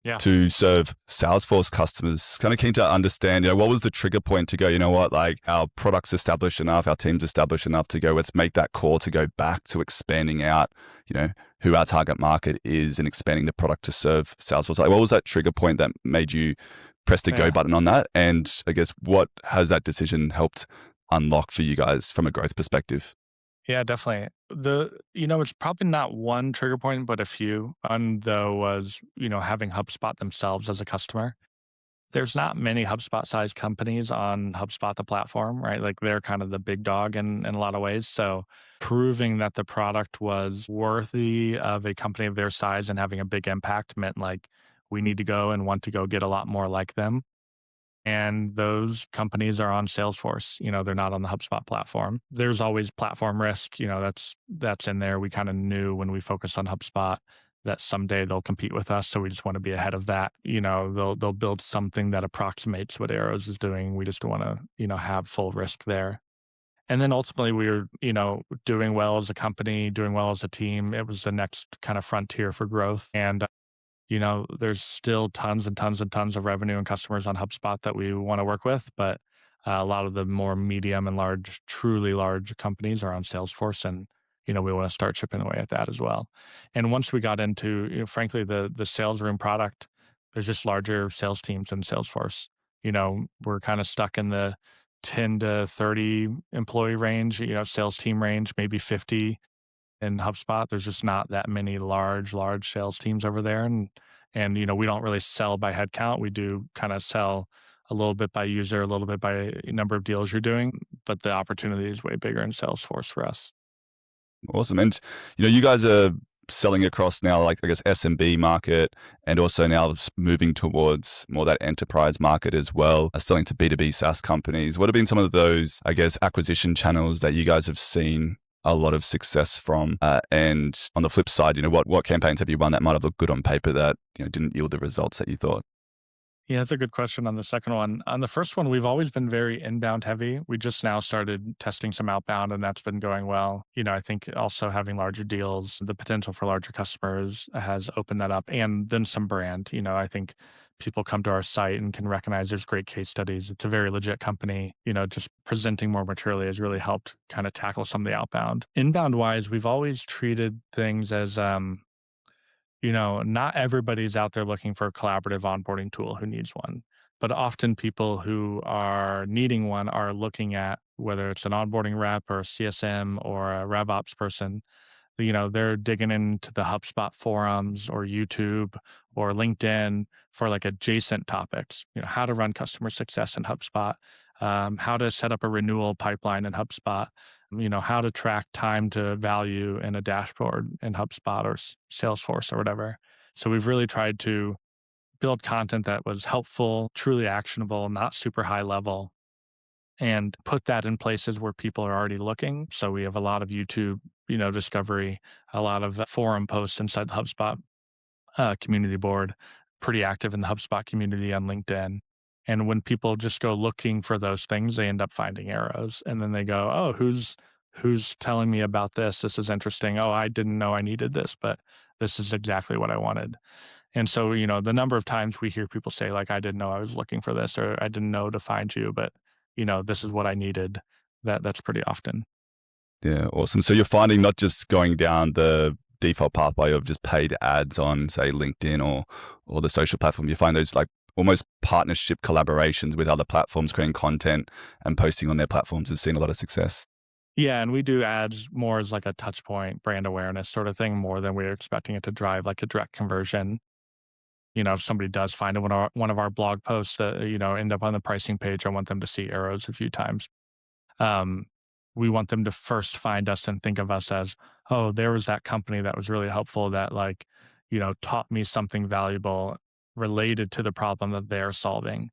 Yeah. to serve Salesforce customers. Kind of keen to understand, what was the trigger point to go, like our product's established enough, our team's established enough to go, let's make that call to go back to expanding out, who our target market is and expanding the product to serve Salesforce. Like, what was that trigger point that made you press the go Yeah. button on that? And I guess what has that decision helped unlock for you guys from a growth perspective? Yeah, definitely. It's probably not one trigger point, but a few. One though was, having HubSpot themselves as a customer. There's not many HubSpot sized companies on HubSpot, the platform, right? Like they're kind of the big dog in a lot of ways. So proving that the product was worthy of a company of their size and having a big impact meant like we need to go and want to go get a lot more like them. And those companies are on Salesforce. They're not on the HubSpot platform. There's always platform risk. That's in there. We kind of knew when we focused on HubSpot that someday they'll compete with us. So we just want to be ahead of that. They'll build something that approximates what Arrows is doing. We just want to, have full risk there. And then ultimately we were, doing well as a company, doing well as a team. It was the next kind of frontier for growth. And there's still tons and tons and tons of revenue and customers on HubSpot that we want to work with, but a lot of the more medium and large, truly large companies are on Salesforce, and we want to start chipping away at that as well. And once we got into, frankly, the sales room product, there's just larger sales teams in Salesforce. We're kind of stuck in the 10 to 30 employee range, sales team range, maybe 50 in HubSpot. There's just not that many large sales teams over there. And we don't really sell by headcount. We do kind of sell a little bit by user, a little bit by number of deals you're doing, but the opportunity is way bigger in Salesforce for us. Awesome. And, you guys are selling across now, like, I guess, SMB market, and also now moving towards more that enterprise market as well, selling to B2B SaaS companies. What have been some of those, I guess, acquisition channels that you guys have seen a lot of success from? And on the flip side, what campaigns have you run that might have looked good on paper that, didn't yield the results that you thought? Yeah, that's a good question on the second one. On the first one, we've always been very inbound heavy. We just now started testing some outbound, and that's been going well. I think also having larger deals, the potential for larger customers has opened that up, and then some brand. I think people come to our site and can recognize there's great case studies. It's a very legit company. Just presenting more maturely has really helped kind of tackle some of the outbound. Inbound wise, we've always treated things as not everybody's out there looking for a collaborative onboarding tool who needs one, but often people who are needing one are looking at whether it's an onboarding rep or a CSM or a RevOps person. They're digging into the HubSpot forums or YouTube or LinkedIn for like adjacent topics, how to run customer success in HubSpot, how to set up a renewal pipeline in HubSpot, how to track time to value in a dashboard in HubSpot or Salesforce or whatever. So we've really tried to build content that was helpful, truly actionable, not super high level, and put that in places where people are already looking. So we have a lot of YouTube, discovery, a lot of forum posts inside the HubSpot community board, pretty active in the HubSpot community on LinkedIn. And when people just go looking for those things, they end up finding arrows. And then they go, oh, who's telling me about this? This is interesting. Oh, I didn't know I needed this, but this is exactly what I wanted. And so, the number of times we hear people say, like, I didn't know I was looking for this, or I didn't know to find you, but this is what I needed. That's pretty often. Yeah, awesome. So you're finding not just going down the default pathway of just paid ads on, say, LinkedIn or the social platform. You find those like almost partnership collaborations with other platforms, creating content and posting on their platforms has seen a lot of success. Yeah, and we do ads more as like a touch point, brand awareness sort of thing, more than we're expecting it to drive like a direct conversion. If somebody does find one of our blog posts that, end up on the pricing page, I want them to see arrows a few times. Um, we want them to first find us and think of us as, oh, there was that company that was really helpful that like, taught me something valuable related to the problem that they're solving.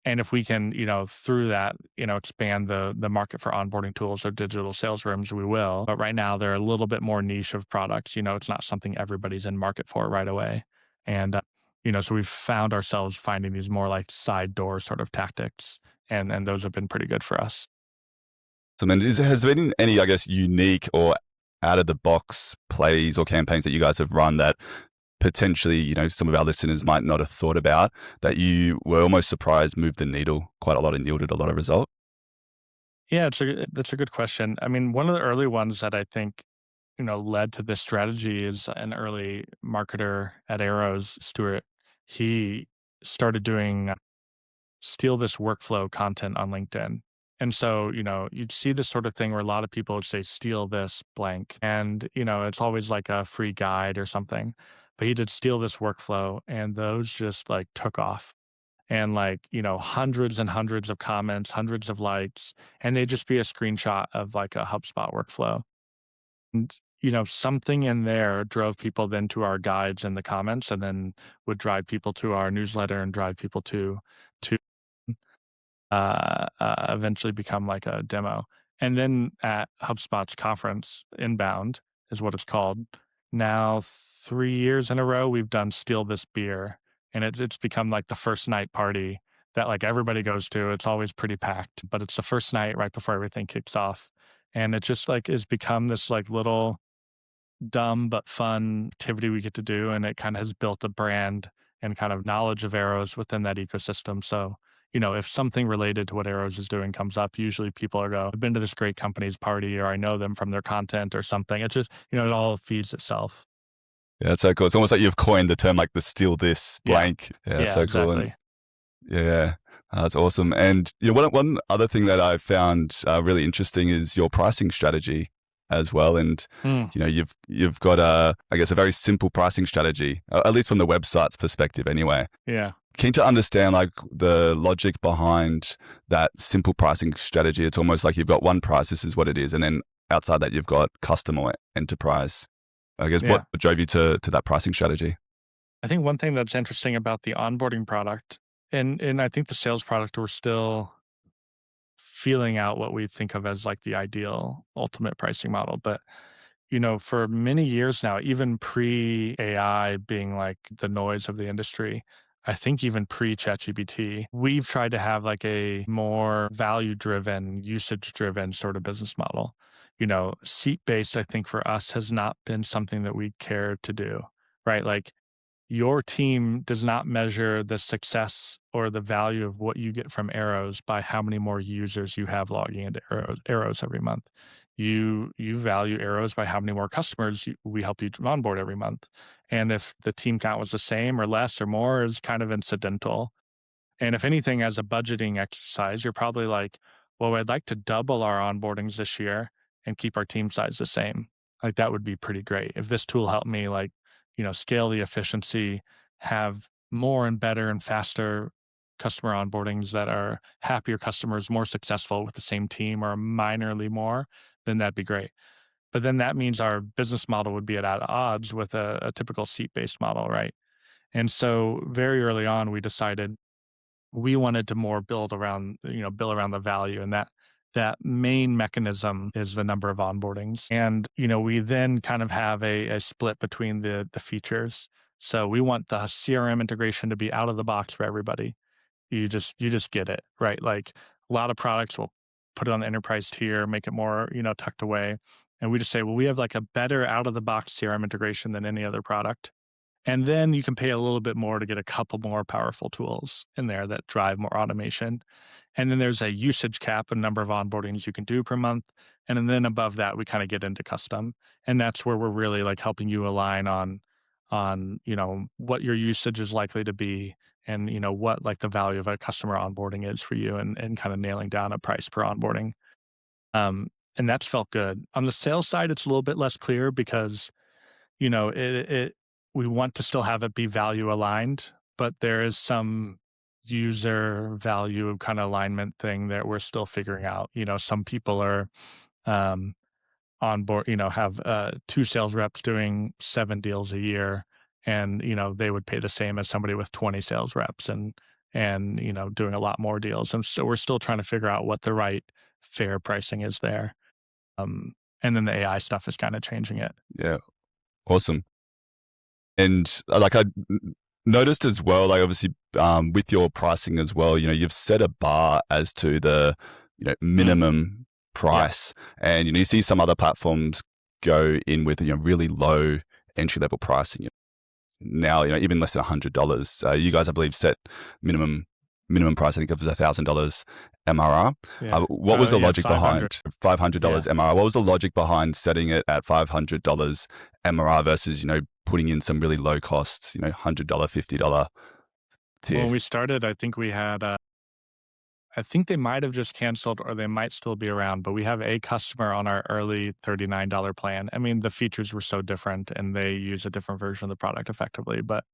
And if we can, through that, expand the market for onboarding tools or digital sales rooms, we will. But right now, they're a little bit more niche of products. It's not something everybody's in market for right away. And, so we've found ourselves finding these more like side door sort of tactics. And those have been pretty good for us. So, man, has there been any, I guess, unique or out of the box plays or campaigns that you guys have run that potentially, some of our listeners might not have thought about that you were almost surprised moved the needle quite a lot and yielded a lot of result? Yeah, that's a good question. I mean, one of the early ones that I think, led to this strategy is an early marketer at Arrows, Stuart. He started doing steal this workflow content on LinkedIn. And so, you'd see this sort of thing where a lot of people would say, steal this blank. And, it's always like a free guide or something. But he did steal this workflow, and those just like took off. And like, hundreds and hundreds of comments, hundreds of likes, and they'd just be a screenshot of like a HubSpot workflow. And, something in there drove people then to our guides in the comments, and then would drive people to our newsletter and drive people to eventually become like a demo. And then at HubSpot's conference, Inbound is what it's called. Now, 3 years in a row, we've done Steal This Beer, and it's become like the first night party that like everybody goes to. It's always pretty packed, but it's the first night right before everything kicks off. And it just like has become this like little dumb but fun activity we get to do, and it kind of has built a brand and kind of knowledge of Arrows within that ecosystem. So, if something related to what Arrows is doing comes up, usually people are go, I've been to this great company's party, or I know them from their content or something. It just, it all feeds itself. Yeah, that's so cool. It's almost like you've coined the term like the steal this Yeah. blank. Yeah, that's Yeah, so cool. And exactly. yeah, that's awesome. And one other thing that I found really interesting is your pricing strategy as well. And Mm, you've got I guess a very simple pricing strategy, at least from the website's perspective, anyway. yeah. Keen to understand like the logic behind that simple pricing strategy. It's almost like you've got one price, this is what it is, and then outside that you've got custom or enterprise. I guess what Yeah. drove you to that pricing strategy? I think one thing that's interesting about the onboarding product, and I think the sales product, we're still feeling out what we think of as like the ideal ultimate pricing model. But, for many years now, even pre AI being like the noise of the industry, I think even pre ChatGPT, we've tried to have like a more value driven, usage driven sort of business model. Seat based, I think for us has not been something that we care to do, right? Like your team does not measure the success or the value of what you get from Arrows by how many more users you have logging into Arrows every month. You value Arrows by how many more customers we help you to onboard every month. And if the team count was the same or less or more is kind of incidental. And if anything, as a budgeting exercise, you're probably like, well, I'd like to double our onboardings this year and keep our team size the same. Like that would be pretty great. If this tool helped me like, scale the efficiency, have more and better and faster customer onboardings that are happier customers, more successful with the same team or minorly more, then that'd be great. But then that means our business model would be at odds with a typical seat-based model, right? And so very early on, we decided we wanted to more build around the value, and that main mechanism is the number of onboardings. And we then kind of have a split between the features. So we want the CRM integration to be out of the box for everybody. You just get it, right? Like a lot of products will put it on the enterprise tier, make it more tucked away, and we just say, well, we have like a better out of the box CRM integration than any other product. And then you can pay a little bit more to get a couple more powerful tools in there that drive more automation. And then there's a usage cap, a number of onboardings you can do per month. And then above that, we kind of get into custom. And that's where we're really like helping you align on what your usage is likely to be and what like the value of a customer onboarding is for you, and kind of nailing down a price per onboarding. Um, and that's felt good. On the sales side, it's a little bit less clear because it we want to still have it be value aligned, but there is some user value kind of alignment thing that we're still figuring out. Some people are um, on board, have 2 sales reps doing 7 deals a year, and they would pay the same as somebody with 20 sales reps, and doing a lot more deals. And so we're still trying to figure out what the right fair pricing is there. Um, and then the AI stuff is kind of changing it. Yeah, awesome. And noticed as well, like obviously with your pricing as well, you've set a bar as to the Mm, minimum yeah. price, and you see some other platforms go in with really low entry level pricing. Now even less than $100. You guys, I believe, set minimum price. I think it was $1,000 MRR. Yeah. What was the Yeah, logic 500. behind $500 Yeah. MRR? What was the logic behind setting it at $500 MRR versus putting in some really low costs, $100, $50 When tier? we started, I think we had, I think they might have just canceled or they might still be around, but we have a customer on our early $39 plan. I mean, the features were so different and they use a different version of the product effectively. But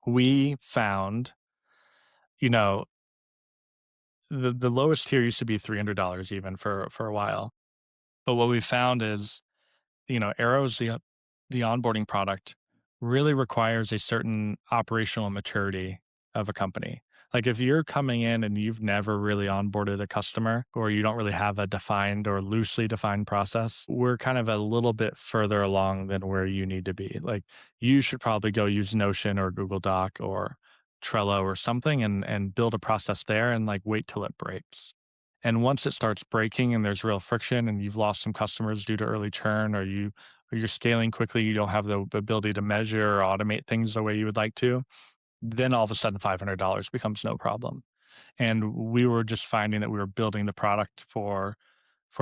we found, you know, the lowest tier used to be $300 even for a while. But what we found is Arrow's the onboarding product really requires a certain operational maturity of a company. Like if you're coming in and you've never really onboarded a customer or you don't really have a defined or loosely defined process, we're kind of a little bit further along than where you need to be. Like you should probably go use Notion or Google Doc or Trello or something and build a process there and like wait till it breaks. And once it starts breaking and there's real friction and you've lost some customers due to early churn, or you're scaling quickly, you don't have the ability to measure or automate things the way you would like to, then all of a sudden $500 becomes no problem. And we were just finding that we were building the product for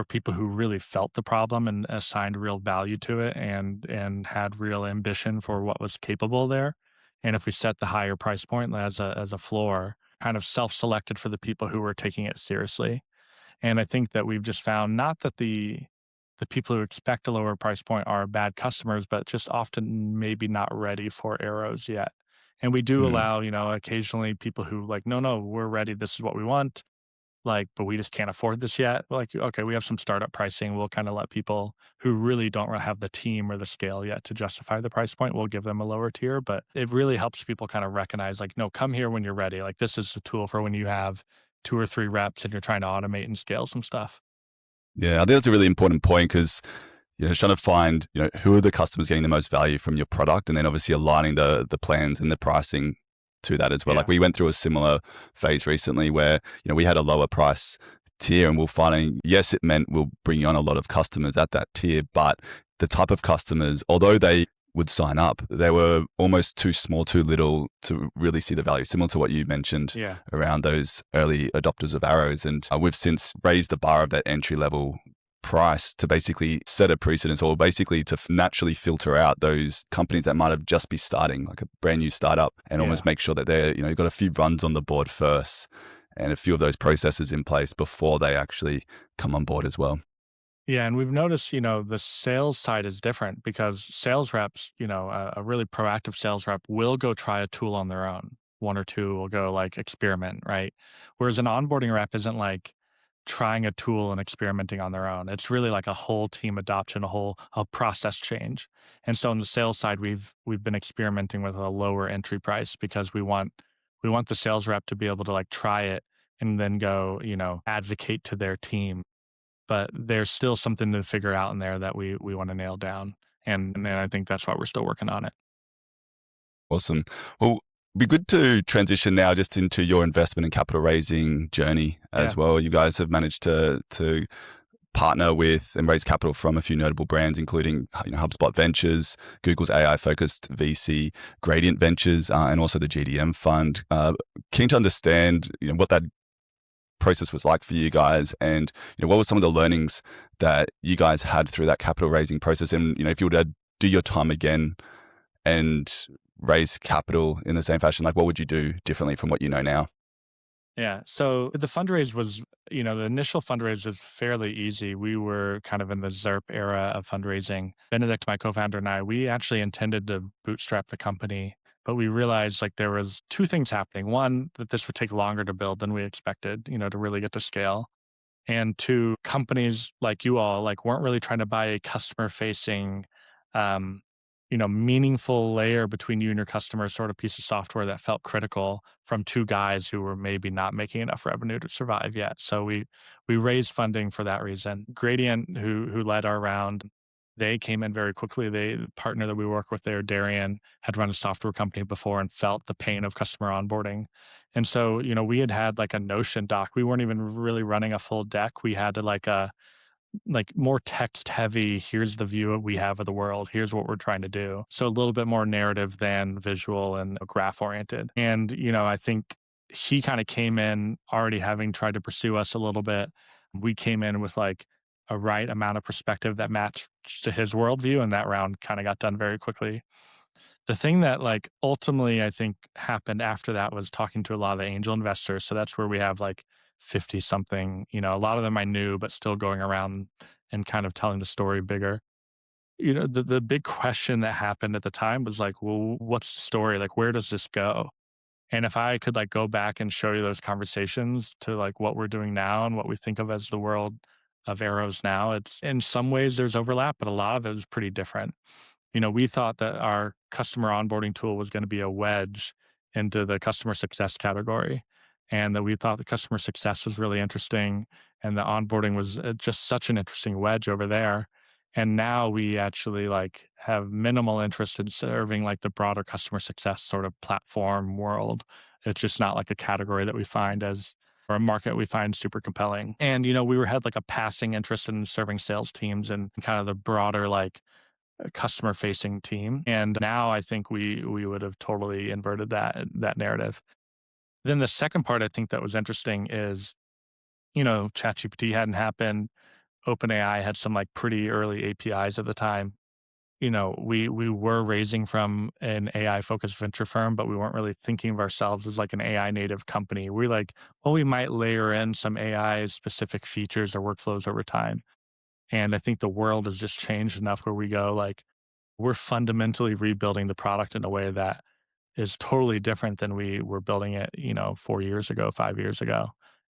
people who really felt the problem and assigned real value to it, and had real ambition for what was capable there. And if we set the higher price point as a floor, kind of self-selected for the people who were taking it seriously. And I think that we've just found not that the people who expect a lower price point are bad customers, but just often maybe not ready for arrows yet. And we do Mm. allow, occasionally people who like, no, no, we're ready. This is what we want. Like, but we just can't afford this yet. Like, okay, we have some startup pricing. We'll kind of let people who really don't have the team or the scale yet to justify the price point. We'll give them a lower tier, but it really helps people kind of recognize, like, no, come here when you're ready. Like, this is a tool for when you have 2 or 3 reps and you're trying to automate and scale some stuff. Yeah, I think that's a really important point because trying to find who are the customers getting the most value from your product, and then obviously aligning the plans and the pricing to that as well. Like Yeah. we went through a similar phase recently where we had a lower price tier, and we're finding yes, it meant we'll bring on a lot of customers at that tier, but the type of customers, although they would sign up, they were almost too small, too little to really see the value, similar to what you mentioned Yeah. around those early adopters of arrows. And we've since raised the bar of that entry level price to basically set a precedence, or basically to naturally filter out those companies that might have just be starting, like a brand new startup, and Yeah. almost make sure that they're got a few runs on the board first and a few of those processes in place before they actually come on board as well. Yeah, and we've noticed, the sales side is different because sales reps, a really proactive sales rep will go try a tool on their own. One or two will go like experiment, right? Whereas an onboarding rep isn't like trying a tool and experimenting on their own. It's really like a whole team adoption, a process change. And so on the sales side, we've been experimenting with a lower entry price because we want the sales rep to be able to like try it and then go, advocate to their team, but there's still something to figure out in there that we want to nail down. And then I think that's why we're still working on it. Awesome. Well, it'd be good to transition now just into your investment and capital raising journey Yeah. as well. You guys have managed to partner with and raise capital from a few notable brands, including HubSpot Ventures, Google's AI-focused VC, Gradient Ventures, and also the GDM Fund. Keen to understand what that process was like for you guys, and what were some of the learnings that you guys had through that capital raising process, and if you were to do your time again and raise capital in the same fashion? Like, what would you do differently from what you know now? Yeah. So the fundraise was, the initial fundraise was fairly easy. We were kind of in the ZERP era of fundraising. Benedict, my co-founder, and I, we actually intended to bootstrap the company, but we realized like there was two things happening. One, that this would take longer to build than we expected, to really get to scale. And two, companies like you all like weren't really trying to buy a customer facing um meaningful layer between you and your customer, sort of piece of software that felt critical from two guys who were maybe not making enough revenue to survive yet. So we raised funding for that reason. Gradient, who led our round, they came in very quickly. The partner that we work with there, Darian, had run a software company before and felt the pain of customer onboarding. And so, we had like a Notion doc. We weren't even really running a full deck. We had like a more text heavy. Here's the view we have of the world. Here's what we're trying to do. So a little bit more narrative than visual and graph oriented. And, I think he kind of came in already having tried to pursue us a little bit. We came in with like a right amount of perspective that matched to his worldview. And that round kind of got done very quickly. The thing that like ultimately I think happened after that was talking to a lot of the angel investors. So that's where we have like 50 something, a lot of them I knew, but still going around and kind of telling the story bigger. The big question that happened at the time was like, well, what's the story? Like, where does this go? And if I could like go back and show you those conversations to like what we're doing now and what we think of as the world of arrows now, it's in some ways there's overlap, but a lot of it is pretty different. We thought that our customer onboarding tool was going to be a wedge into the customer success category, and that we thought the customer success was really interesting and the onboarding was just such an interesting wedge over there. And now we actually like have minimal interest in serving like the broader customer success sort of platform world. It's just not like a category that we find as or a market we find super compelling. And we had like a passing interest in serving sales teams and kind of the broader like customer facing team. And now I think we would have totally inverted that narrative. Then the second part I think that was interesting is, ChatGPT hadn't happened. OpenAI had some like pretty early APIs at the time. We were raising from an AI focused venture firm, but we weren't really thinking of ourselves as like an AI native company. We like, well, we might layer in some AI specific features or workflows over time. And I think the world has just changed enough where we go like, we're fundamentally rebuilding the product in a way that is totally different than we were building it, 4 years ago, 5 years ago.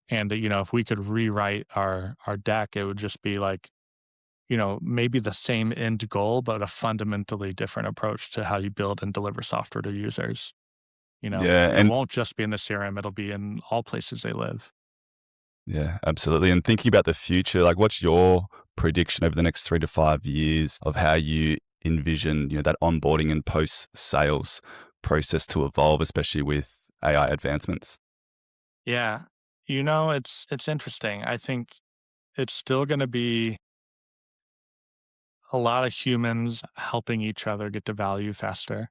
And, if we could rewrite our deck, it would just be like, maybe the same end goal, but a fundamentally different approach to how you build and deliver software to users. Yeah, It and won't just be in the CRM, it'll be in all places they live. yeah, absolutely. And thinking about the future, like what's your prediction over the next 3 to 5 years of how you envision, that onboarding and post sales process to evolve, especially with AI advancements? Yeah. It's interesting. I think it's still going to be a lot of humans helping each other get to value faster.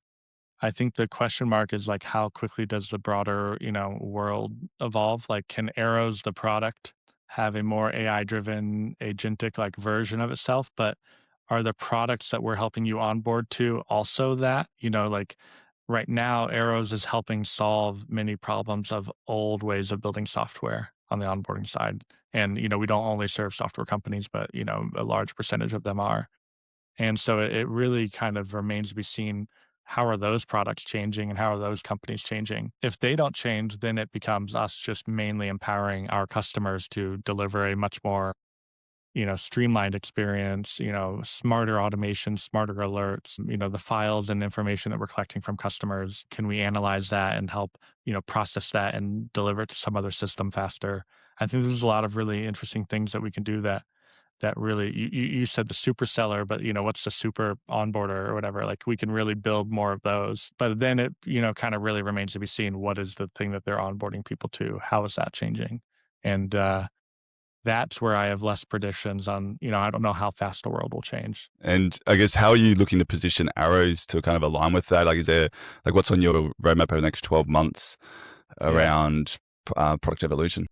I think the question mark is like, how quickly does the broader, world evolve? Like, can Arrows, the product, have a more AI driven agentic like version of itself? But are the products that we're helping you onboard to also that? Like right now, Arrows is helping solve many problems of old ways of building software on the onboarding side. And, we don't only serve software companies, but, a large percentage of them are. And so it really kind of remains to be seen, how are those products changing and how are those companies changing? If they don't change, then it becomes us just mainly empowering our customers to deliver a much more, streamlined experience, smarter automation, smarter alerts, the files and information that we're collecting from customers. Can we analyze that and help, process that and deliver it to some other system faster? I think there's a lot of really interesting things that we can do that really you said the super seller, but what's the super onboarder or whatever? Like we can really build more of those. But then it, kind of really remains to be seen, what is the thing that they're onboarding people to? How is that changing? And that's where I have less predictions on, I don't know how fast the world will change. And I guess, how are you looking to position Arrows to kind of align with that? Like, is there, like, what's on your roadmap over the next 12 months Yeah. around product evolution?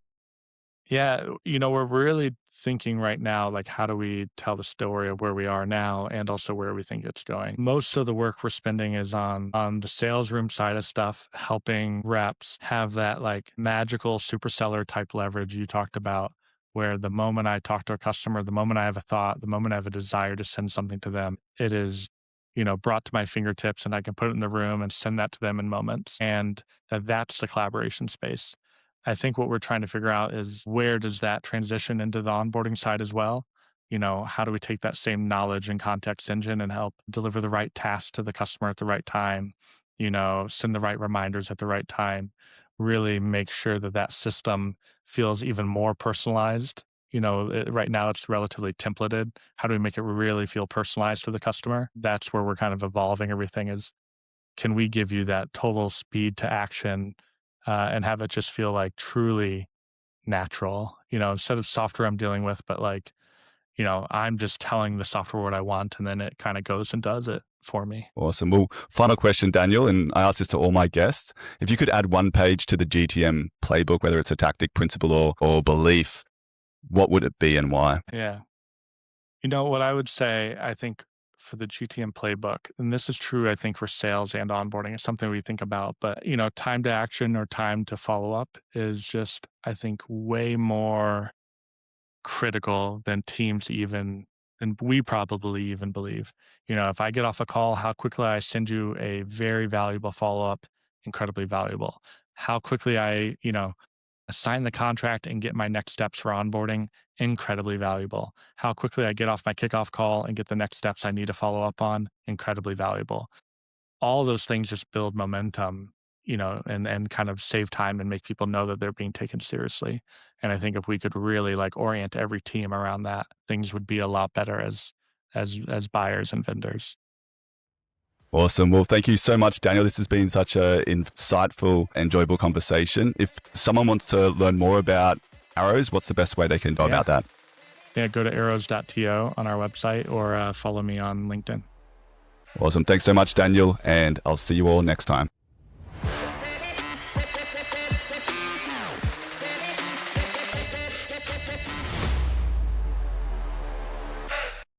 Yeah, we're really thinking right now, like, how do we tell the story of where we are now and also where we think it's going? Most of the work we're spending is on the sales room side of stuff, helping reps have that like magical superseller type leverage you talked about, where the moment I talk to a customer, the moment I have a thought, the moment I have a desire to send something to them, it is, brought to my fingertips and I can put it in the room and send that to them in moments. And that's the collaboration space. I think what we're trying to figure out is where does that transition into the onboarding side as well? How do we take that same knowledge and context engine and help deliver the right task to the customer at the right time? Send the right reminders at the right time, really make sure that that system feels even more personalized. Right now it's relatively templated. How do we make it really feel personalized to the customer? That's where we're kind of evolving everything is, can we give you that total speed to action and have it just feel like truly natural, instead of software I'm dealing with, but like, I'm just telling the software what I want and then it kind of goes and does it for me. Awesome. Well, final question, Daniel, and I ask this to all my guests. If you could add one page to the GTM playbook, whether it's a tactic, principle, or belief, what would it be and why? Yeah. What I would say, I think for the GTM playbook, and this is true, I think, for sales and onboarding, it's something we think about, but, time to action or time to follow up is just, I think, way more critical than teams even, than we probably even believe. If I get off a call, how quickly I send you a very valuable follow up, incredibly valuable. How quickly I, sign the contract and get my next steps for onboarding, incredibly valuable. How quickly I get off my kickoff call and get the next steps I need to follow up on, incredibly valuable. All those things just build momentum, and kind of save time and make people know that they're being taken seriously. And I think if we could really like orient every team around that, things would be a lot better as buyers and vendors. Awesome. Well, thank you so much, Daniel. This has been such a insightful, enjoyable conversation. If someone wants to learn more about Arrows, what's the best way they can go about that? Yeah, go to arrows.to on our website or follow me on LinkedIn. Awesome. Thanks so much, Daniel, and I'll see you all next time.